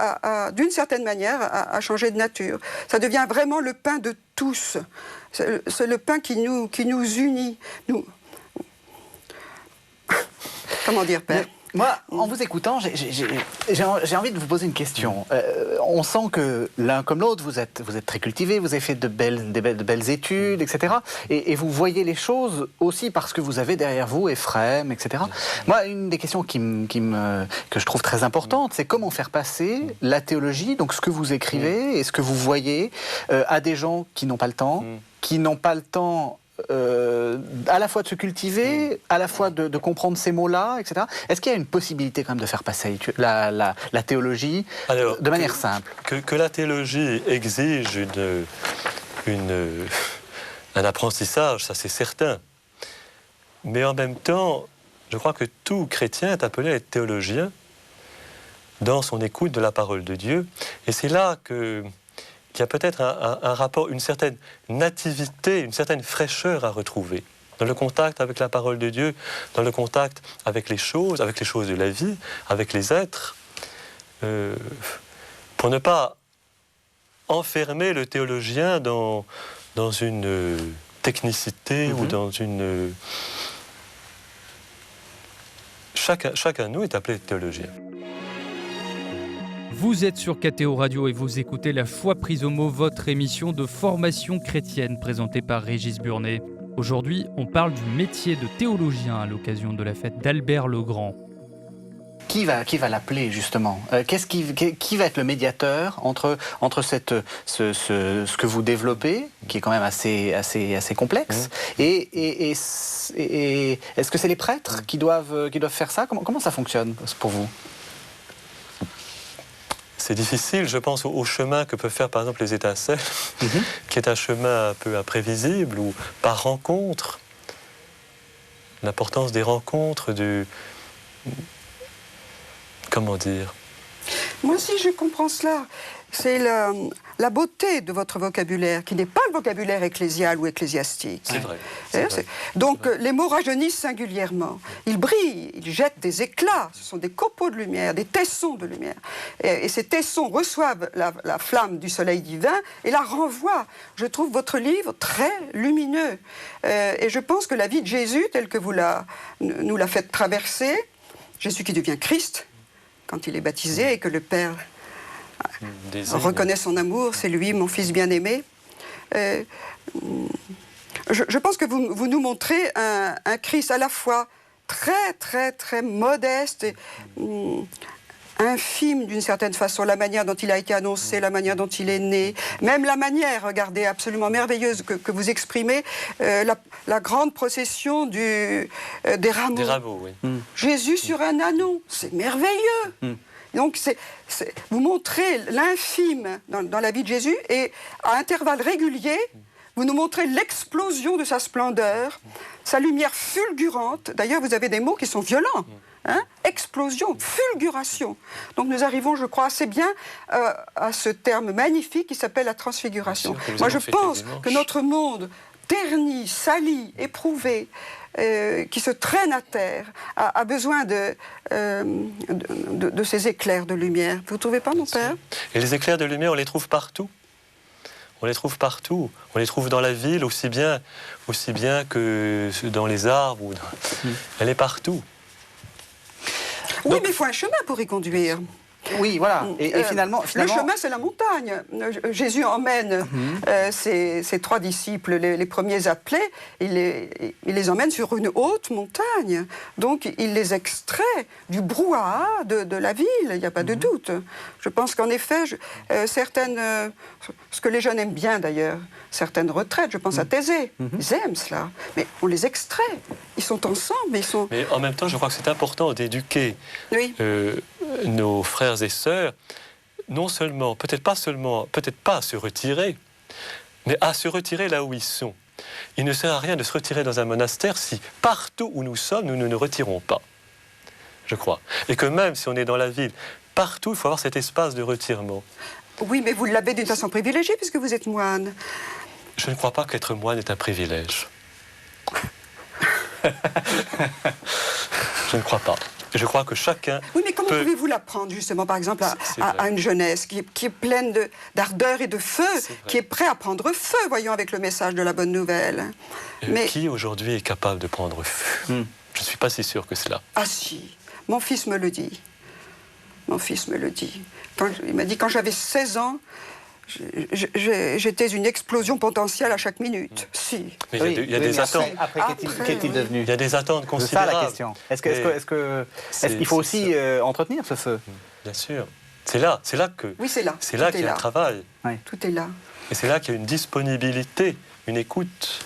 d'une certaine manière, a changé de nature. Ça devient vraiment le pain de tous. C'est le pain qui nous unit. Comment dire, Père? Moi, en vous écoutant, j'ai envie de vous poser une question. On sent que l'un comme l'autre, vous êtes très cultivés, vous avez fait de belles études, etc. Et vous voyez les choses aussi parce que vous avez derrière vous Ephrem, etc. Moi, une des questions que je trouve très importante, c'est comment faire passer la théologie, donc ce que vous écrivez et ce que vous voyez, à des gens qui n'ont pas le temps, à la fois de se cultiver, à la fois de comprendre ces mots-là, etc. Est-ce qu'il y a une possibilité quand même de faire passer la théologie de manière simple? Que la théologie exige un apprentissage, ça c'est certain. Mais en même temps, je crois que tout chrétien est appelé à être théologien dans son écoute de la parole de Dieu. Et c'est là qu'il qu'il y a peut-être un rapport, une certaine nativité, une certaine fraîcheur à retrouver. Dans le contact avec la parole de Dieu, dans le contact avec les choses de la vie, avec les êtres, pour ne pas enfermer le théologien dans une technicité ou dans une... Chacun de nous est appelé théologien. Vous êtes sur KTO Radio et vous écoutez La Foi prise au mot, votre émission de formation chrétienne présentée par Régis Burnet. Aujourd'hui, on parle du métier de théologien à l'occasion de la fête d'Albert le Grand. Qui va l'appeler justement qui va être le médiateur entre ce que vous développez, qui est quand même assez complexe, et est-ce que c'est les prêtres qui doivent faire ça? Comment ça fonctionne pour vous? C'est difficile, je pense, au chemin que peuvent faire par exemple les étincelles, qui est un chemin un peu imprévisible, ou par rencontre. L'importance des rencontres, comment dire? Moi aussi, je comprends cela. C'est la beauté de votre vocabulaire, qui n'est pas le vocabulaire ecclésial ou ecclésiastique. C'est vrai. Donc, les mots rajeunissent singulièrement. Ils brillent, ils jettent des éclats. Ce sont des copeaux de lumière, des tessons de lumière. Et ces tessons reçoivent la flamme du soleil divin et la renvoient. Je trouve votre livre très lumineux. Et je pense que la vie de Jésus, telle que vous nous la faites traverser, Jésus qui devient Christ, quand il est baptisé et que le Père reconnaît son amour, c'est lui, mon fils bien-aimé. Je pense que vous nous montrez un Christ à la fois très, très, très modeste et infime d'une certaine façon, la manière dont il a été annoncé, la manière dont il est né, même la manière, regardez, absolument merveilleuse que vous exprimez, la grande procession des rameaux. Des rameaux, oui. Jésus sur un ânon, c'est merveilleux. Donc vous montrez l'infime dans la vie de Jésus et à intervalles réguliers, vous nous montrez l'explosion de sa splendeur, sa lumière fulgurante. D'ailleurs, vous avez des mots qui sont violents. Explosion, fulguration. Donc nous arrivons, je crois, assez bien à ce terme magnifique qui s'appelle la transfiguration. Moi, je pense que notre monde terni, sali, éprouvé, qui se traîne à terre, a besoin de ces éclairs de lumière. Vous ne trouvez pas, mon père? Et les éclairs de lumière, on les trouve partout. On les trouve partout. On les trouve dans la ville aussi bien que dans les arbres. Elle est partout. Oui, mais il faut un chemin pour y conduire. Oui, voilà. Et finalement... Le chemin, c'est la montagne. Jésus emmène ses trois disciples, les premiers appelés, il les emmène sur une haute montagne. Donc, il les extrait du brouhaha de la ville, il n'y a pas de doute. Je pense qu'en effet, ce que les jeunes aiment bien d'ailleurs, certaines retraites, je pense à Thésée, ils aiment cela, mais on les extrait. Ils sont ensemble, Mais en même temps, je crois que c'est important d'éduquer nos frères et sœurs, non seulement, peut-être pas à se retirer, mais à se retirer là où ils sont. Il ne sert à rien de se retirer dans un monastère si partout où nous sommes, nous ne nous retirons pas, je crois. Et que même si on est dans la ville, partout, il faut avoir cet espace de retirement. Oui, mais vous l'avez d'une façon privilégiée puisque vous êtes moine. Je ne crois pas qu'être moine est un privilège. Je ne crois pas. Je crois que chacun... Oui, mais comment pouvez-vous l'apprendre, justement, par exemple, à une jeunesse qui est pleine d'ardeur et de feu, qui est prêt à prendre feu, voyons, avec le message de la bonne nouvelle. Mais qui, aujourd'hui, est capable de prendre feu? Je ne suis pas si sûr que cela. Ah si, mon fils me le dit. Mon fils me le dit. Il m'a dit, quand j'avais 16 ans, j'étais une explosion potentielle à chaque minute. Si. Mais il y a des attentes. Après, qu'est-il devenu? Il y a des attentes considérables. C'est ça la question. Est-ce qu'il faut aussi entretenir ce feu? Bien sûr. C'est là que. Oui, c'est là. C'est là qu'il y a un travail. Oui. Tout est là. Et c'est là qu'il y a une disponibilité, une écoute,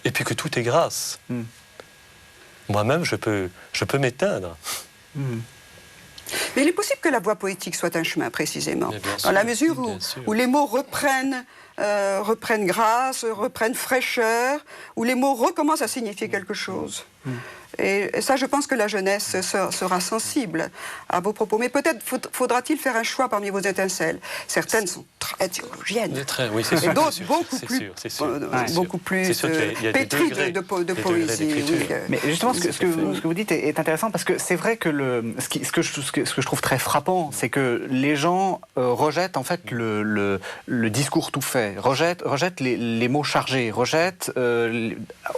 et puis que tout est grâce. Moi-même, je peux m'éteindre. Mais il est possible que la voie poétique soit un chemin, précisément. Dans la mesure où les mots reprennent grâce, reprennent fraîcheur, où les mots recommencent à signifier quelque chose. Et ça, je pense que la jeunesse sera sensible à vos propos. Mais peut-être faudra-t-il faire un choix parmi vos étincelles. Certaines sont très théologiennes. Oui, c'est sûr. Et d'autres beaucoup plus pétries de poésie. Oui. Mais justement, ce que vous dites est intéressant parce que c'est vrai que ce que je trouve très frappant, c'est que les gens rejettent en fait le discours tout fait, rejettent les mots chargés, rejettent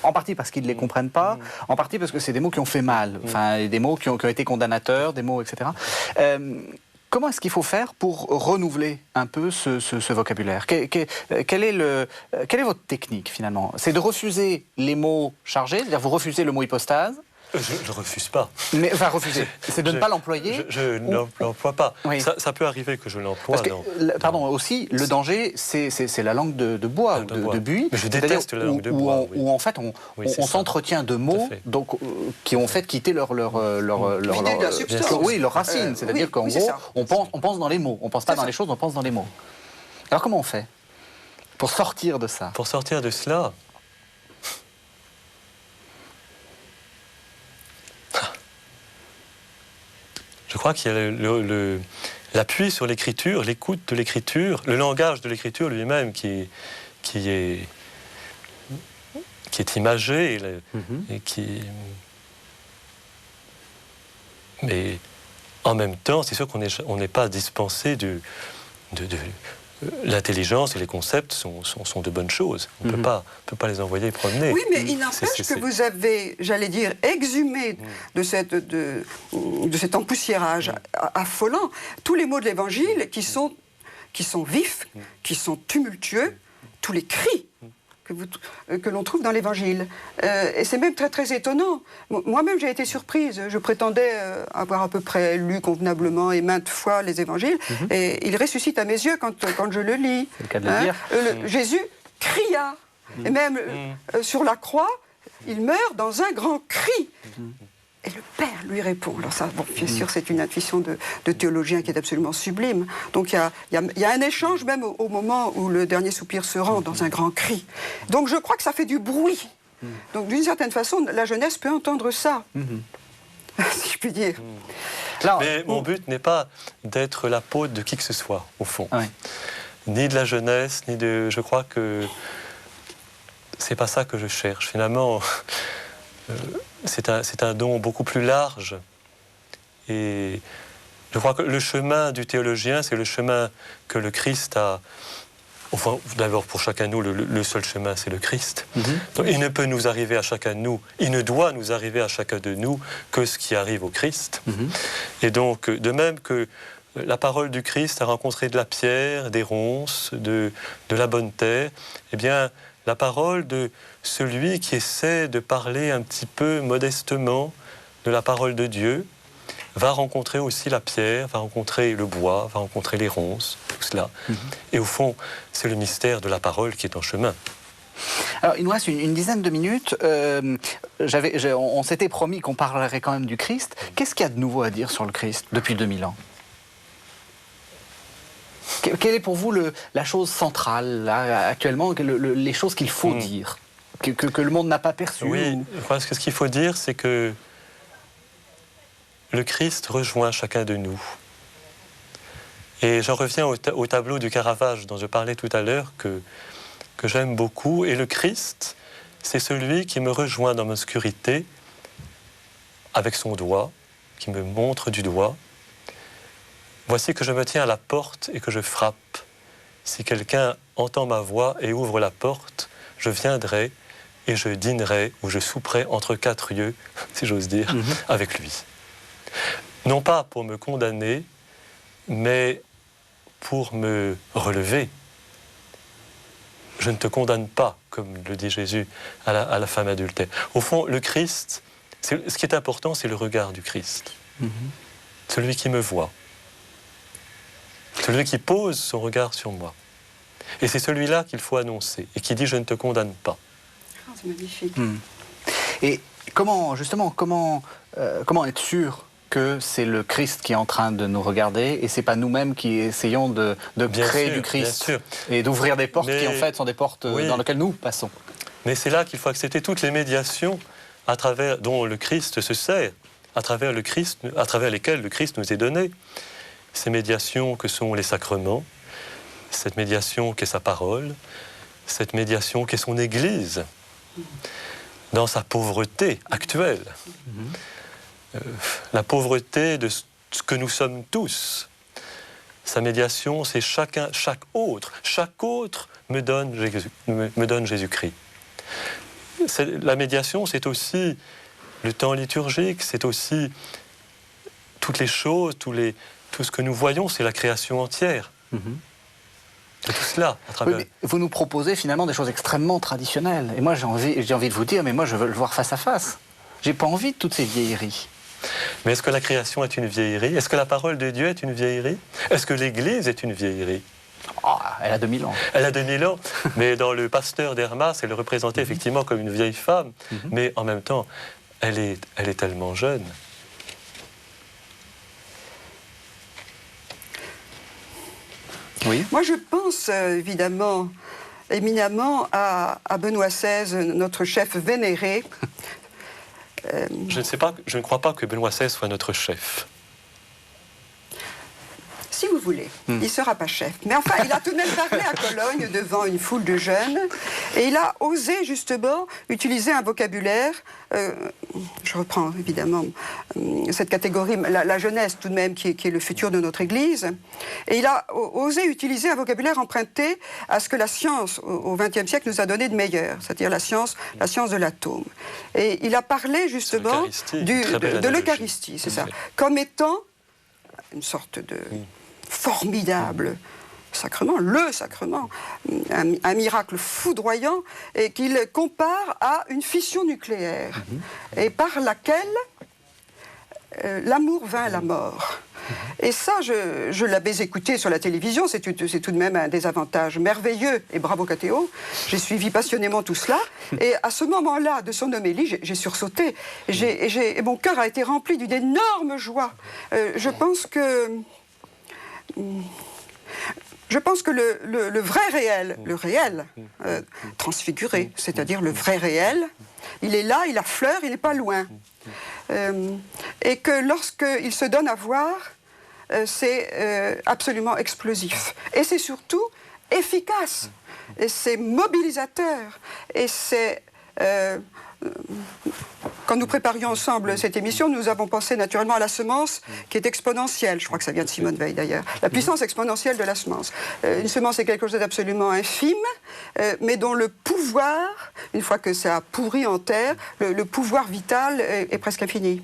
en partie parce qu'ils ne les comprennent pas, en partie parce que c'est des mots qui ont fait mal, enfin des mots qui ont été condamnateurs, des mots, etc. Comment est-ce qu'il faut faire pour renouveler un peu ce vocabulaire? Quelle est votre technique finalement? C'est de refuser les mots chargés, c'est-à-dire vous refusez le mot hypostase? Je ne refuse pas. Mais enfin, refuser, c'est de ne pas l'employer? Je ne l'emploie pas. Oui. Ça peut arriver que je l'emploie. Pardon, aussi, le danger, c'est la langue de bois, de buis. Mais je déteste la langue de bois. Où en fait, on s'entretient de mots donc, qui ont fait quitter leur racine. C'est-à-dire qu'en gros, on pense dans les mots. On ne pense pas dans les choses, on pense dans les mots. Alors comment on fait pour sortir de ça? Pour sortir de cela, je crois qu'il y a l'appui sur l'écriture, l'écoute de l'écriture, le langage de l'écriture lui-même qui est imagé et qui... Mais en même temps, c'est sûr qu'on n'est pas dispensé de l'intelligence et les concepts sont de bonnes choses. On ne peut pas les envoyer promener. Oui, mais il n'empêche que vous avez, j'allais dire, exhumé de cet empoussiérage affolant tous les mots de l'Évangile qui sont vifs, qui sont tumultueux, tous les cris que l'on trouve dans l'Évangile. Et c'est même très très étonnant. Moi-même j'ai été surprise. Je prétendais avoir à peu près lu convenablement et maintes fois les Évangiles, et il ressuscite à mes yeux quand je le lis. C'est le cas de le dire. Jésus cria, et même sur la croix, il meurt dans un grand cri. Et le Père lui répond. Alors ça, bon, bien sûr, c'est une intuition de théologien qui est absolument sublime. Donc il y a un échange même au moment où le dernier soupir se rend dans un grand cri. Donc je crois que ça fait du bruit. Donc d'une certaine façon, la jeunesse peut entendre ça, si je puis dire. Mais mon but n'est pas d'être l'apôtre de qui que ce soit, au fond. Oui. Ni de la jeunesse, ni de... Je crois que c'est pas ça que je cherche. Finalement... c'est un don beaucoup plus large. Et je crois que le chemin du théologien, c'est le chemin que le Christ a... Enfin, d'abord, pour chacun de nous, le seul chemin, c'est le Christ. Donc, il ne peut nous arriver à chacun de nous, il ne doit nous arriver à chacun de nous que ce qui arrive au Christ. Et donc, de même que la parole du Christ a rencontré de la pierre, des ronces, de la bonne terre, eh bien... la parole de celui qui essaie de parler un petit peu modestement de la parole de Dieu va rencontrer aussi la pierre, va rencontrer le bois, va rencontrer les ronces, tout cela. Et au fond, c'est le mystère de la parole qui est en chemin. Alors, il nous reste une dizaine de minutes. On s'était promis qu'on parlerait quand même du Christ. Qu'est-ce qu'il y a de nouveau à dire sur le Christ depuis 2000 ans ? Quelle est pour vous la chose centrale, là, actuellement, les choses qu'il faut dire, que le monde n'a pas perçues? Oui, je crois que ce qu'il faut dire, c'est que le Christ rejoint chacun de nous. Et j'en reviens au tableau du Caravage dont je parlais tout à l'heure, que j'aime beaucoup. Et le Christ, c'est celui qui me rejoint dans l'obscurité avec son doigt, qui me montre du doigt. Voici que je me tiens à la porte et que je frappe. Si quelqu'un entend ma voix et ouvre la porte, je viendrai et je dînerai ou je souperai entre quatre yeux, si j'ose dire, avec lui. Non pas pour me condamner, mais pour me relever. Je ne te condamne pas, comme le dit Jésus à la femme adultère. Au fond, le Christ, ce qui est important, c'est le regard du Christ. Celui qui me voit. Celui qui pose son regard sur moi. Et c'est celui-là qu'il faut annoncer et qui dit « je ne te condamne pas ». C'est magnifique. Et comment être sûr que c'est le Christ qui est en train de nous regarder et c'est pas nous-mêmes qui essayons de créer du Christ et d'ouvrir des portes qui en fait sont des portes dans lesquelles nous passons? Mais c'est là qu'il faut accepter toutes les médiations dont le Christ se sert, à travers lesquelles le Christ nous est donné. Ces médiations que sont les sacrements, cette médiation qu'est sa parole, cette médiation qu'est son Église, dans sa pauvreté actuelle. La pauvreté de ce que nous sommes tous. Sa médiation, c'est chaque autre me donne Jésus-Christ. La médiation, c'est aussi le temps liturgique, c'est aussi toutes les choses, tout ce que nous voyons, c'est la création entière. C'est tout cela, à travers... Oui, mais vous nous proposez finalement des choses extrêmement traditionnelles. Et moi, j'ai envie de vous dire, mais moi, je veux le voir face à face. J'ai pas envie de toutes ces vieilleries. Mais est-ce que la création est une vieillerie? Est-ce que la parole de Dieu est une vieillerie? Est-ce que l'Église est une vieillerie? Oh, elle a 2000 ans. Elle a 2000 ans, mais dans le Pasteur d'Hermas, elle est représentée effectivement comme une vieille femme, mais en même temps, elle est tellement jeune. Oui. Moi, je pense évidemment, éminemment à Benoît XVI, notre chef vénéré. Je ne crois pas que Benoît XVI soit notre chef. Si vous voulez, il ne sera pas chef. Mais enfin, il a tout de même parlé à Cologne devant une foule de jeunes et il a osé justement utiliser un vocabulaire, je reprends évidemment cette catégorie, la jeunesse tout de même qui est le futur de notre Église, et il a osé utiliser un vocabulaire emprunté à ce que la science au XXe siècle nous a donné de meilleur, c'est-à-dire la science de l'atome. Et il a parlé justement de l'Eucharistie, c'est ça, comme étant une sorte de formidable sacrement, le sacrement, un miracle foudroyant, et qu'il compare à une fission nucléaire, et par laquelle l'amour vainc la mort. Et ça, je l'avais écouté sur la télévision, c'est tout de même un des avantages merveilleux, et bravo Catéo, j'ai suivi passionnément tout cela, et à ce moment-là de son homélie, j'ai sursauté, et mon cœur a été rempli d'une énorme joie. Je pense que le vrai réel, transfiguré, c'est-à-dire le vrai réel, il est là, il affleure, il n'est pas loin. Et que lorsqu'il se donne à voir, c'est absolument explosif. Et c'est surtout efficace, et c'est mobilisateur, et c'est... Quand nous préparions ensemble cette émission, nous avons pensé naturellement à la semence qui est exponentielle. Je crois que ça vient de Simone Veil d'ailleurs. La puissance exponentielle de la semence. Une semence est quelque chose d'absolument infime, mais dont le pouvoir, une fois que ça a pourri en terre, le pouvoir vital est presque infini.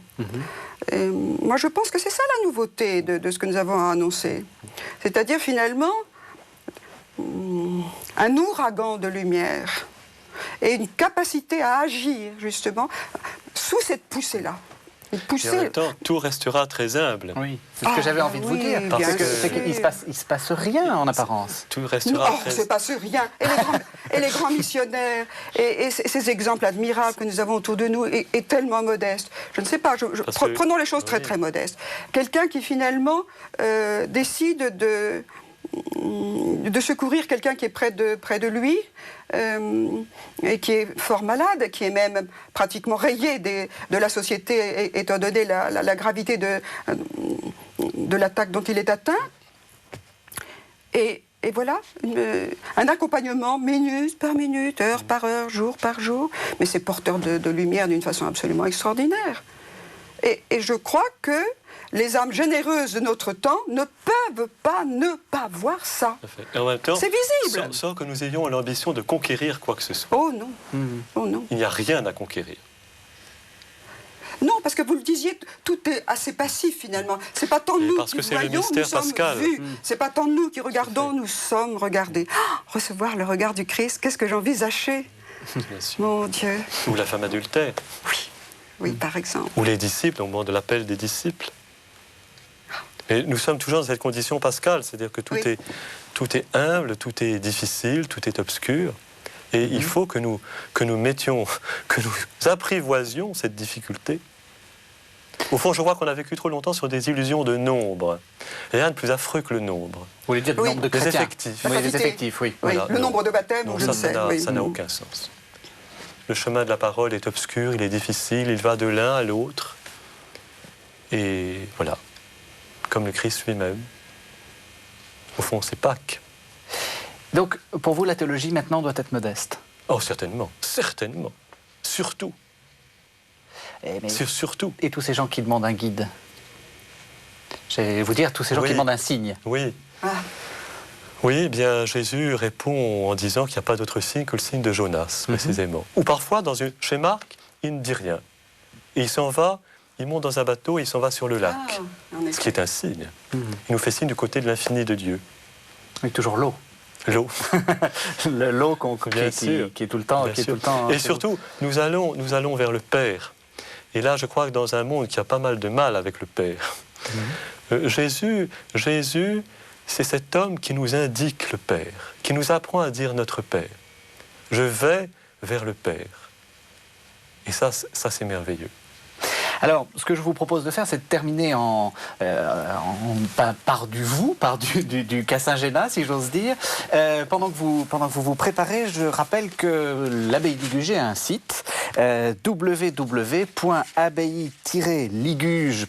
Moi, je pense que c'est ça la nouveauté de ce que nous avons à annoncer. C'est-à-dire finalement un ouragan de lumière. Et une capacité à agir, justement, sous cette poussée-là. Une poussée... Et en même temps, tout restera très humble. Oui, c'est ce que j'avais envie de vous dire. Parce qu'il ne se passe rien en apparence. Tout restera très... il ne se passe rien. Et les grands missionnaires, et ces exemples admirables que nous avons autour de nous, est tellement modeste. Je ne sais pas, prenons les choses très très modestes. Quelqu'un qui finalement décide de secourir quelqu'un qui est près de lui et qui est fort malade, qui est même pratiquement rayé de la société étant donné la gravité de l'attaque dont il est atteint. Et voilà, un accompagnement minute par minute, heure par heure, jour par jour, mais c'est porteur de lumière d'une façon absolument extraordinaire. Et je crois que les âmes généreuses de notre temps ne peuvent pas ne pas voir ça. Et en même temps, c'est visible. Sans que nous ayons l'ambition de conquérir quoi que ce soit. Oh non. Oh non. Il n'y a rien à conquérir. Non, parce que vous le disiez, tout est assez passif finalement. C'est pas tant nous qui voyons, nous sommes vus. C'est pas tant nous qui regardons, nous sommes regardés. Recevoir le regard du Christ, qu'est-ce que j'envisageais. Mon Dieu. Ou la femme adultère. Oui, par exemple. Ou les disciples, au moment de l'appel des disciples. Et nous sommes toujours dans cette condition pascale, c'est-à-dire que tout est humble, tout est difficile, tout est obscur. Et il faut que nous apprivoisions cette difficulté. Au fond, je crois qu'on a vécu trop longtemps sur des illusions de nombre. Il n'y a rien de plus affreux que le nombre. Vous voulez dire le nombre de chrétiens? Effectifs. Oui, les effectifs, oui. Voilà, le nombre de baptêmes, je ne sais. Ça n'a aucun sens. le chemin de la parole est obscur, il est difficile, il va de l'un à l'autre. Et voilà, comme le Christ lui-même. Au fond, c'est Pâques. Donc, pour vous, la théologie, maintenant, doit être modeste? Oh, certainement, certainement. Surtout. Surtout. Et tous ces gens qui demandent un guide? Je vais vous dire, tous ces gens qui demandent un signe. Oui. Oui, eh bien, Jésus répond en disant qu'il n'y a pas d'autre signe que le signe de Jonas, précisément. Ou parfois, chez Marc, il ne dit rien. Et il s'en va, il monte dans un bateau et il s'en va sur le lac. Ce qui est un signe. Il nous fait signe du côté de l'infini de Dieu. Avec toujours l'eau. L'eau. L'eau qui est tout le temps. Et surtout, nous allons vers le Père. Et là, je crois que dans un monde qui a pas mal de mal avec le Père, Jésus, c'est cet homme qui nous indique le Père, qui nous apprend à dire notre Père. Je vais vers le Père. Et ça c'est merveilleux. Alors, ce que je vous propose de faire, c'est de terminer par du Cassin-Génas, si j'ose dire. Pendant que vous vous préparez, je rappelle que l'abbaye Ligugé a un site, www.abbaye-liguge,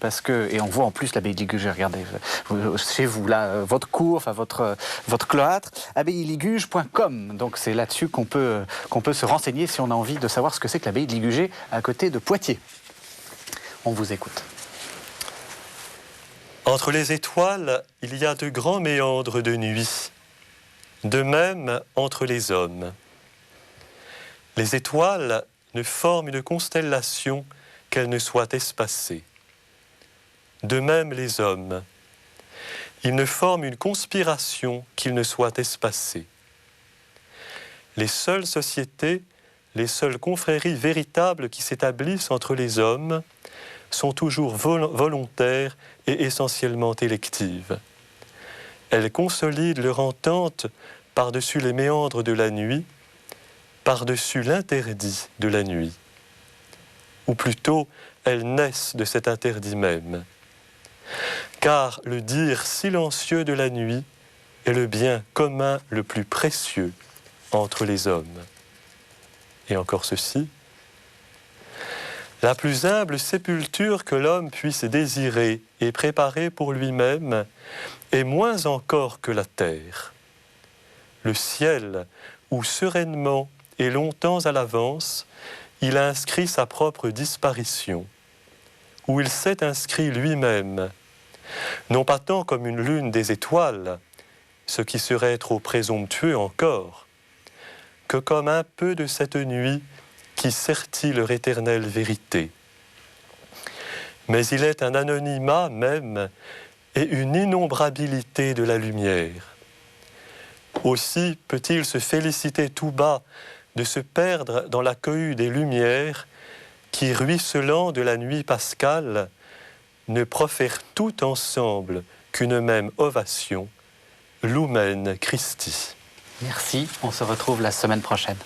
et on voit en plus l'abbaye de Ligugé, regardez, chez vous, là, votre cour, enfin votre cloître, abbaye-ligugé.com. Donc c'est là-dessus qu'on peut se renseigner si on a envie de savoir ce que c'est que l'abbaye de Ligugé à côté de Poitiers. On vous écoute. Entre les étoiles, il y a de grands méandres de nuit. De même entre les hommes. Les étoiles ne forment une constellation qu'elle ne soit espacée. De même les hommes. Ils ne forment une conspiration qu'ils ne soient espacés. Les seules sociétés, les seules confréries véritables qui s'établissent entre les hommes sont toujours volontaires et essentiellement électives. Elles consolident leur entente par-dessus les méandres de la nuit, par-dessus l'interdit de la nuit. Ou plutôt, elles naissent de cet interdit même. Car le dire silencieux de la nuit est le bien commun le plus précieux entre les hommes. Et encore ceci, la plus humble sépulture que l'homme puisse désirer et préparer pour lui-même est moins encore que la terre. Le ciel, où sereinement et longtemps à l'avance, il a inscrit sa propre disparition, où il s'est inscrit lui-même, non pas tant comme une lune des étoiles, ce qui serait trop présomptueux encore, que comme un peu de cette nuit qui sertit leur éternelle vérité. Mais il est un anonymat même et une innombrabilité de la lumière. Aussi peut-il se féliciter tout bas de se perdre dans la cohue des lumières qui, ruisselant de la nuit pascale, ne profèrent tout ensemble qu'une même ovation, Lumen Christi. Merci, on se retrouve la semaine prochaine.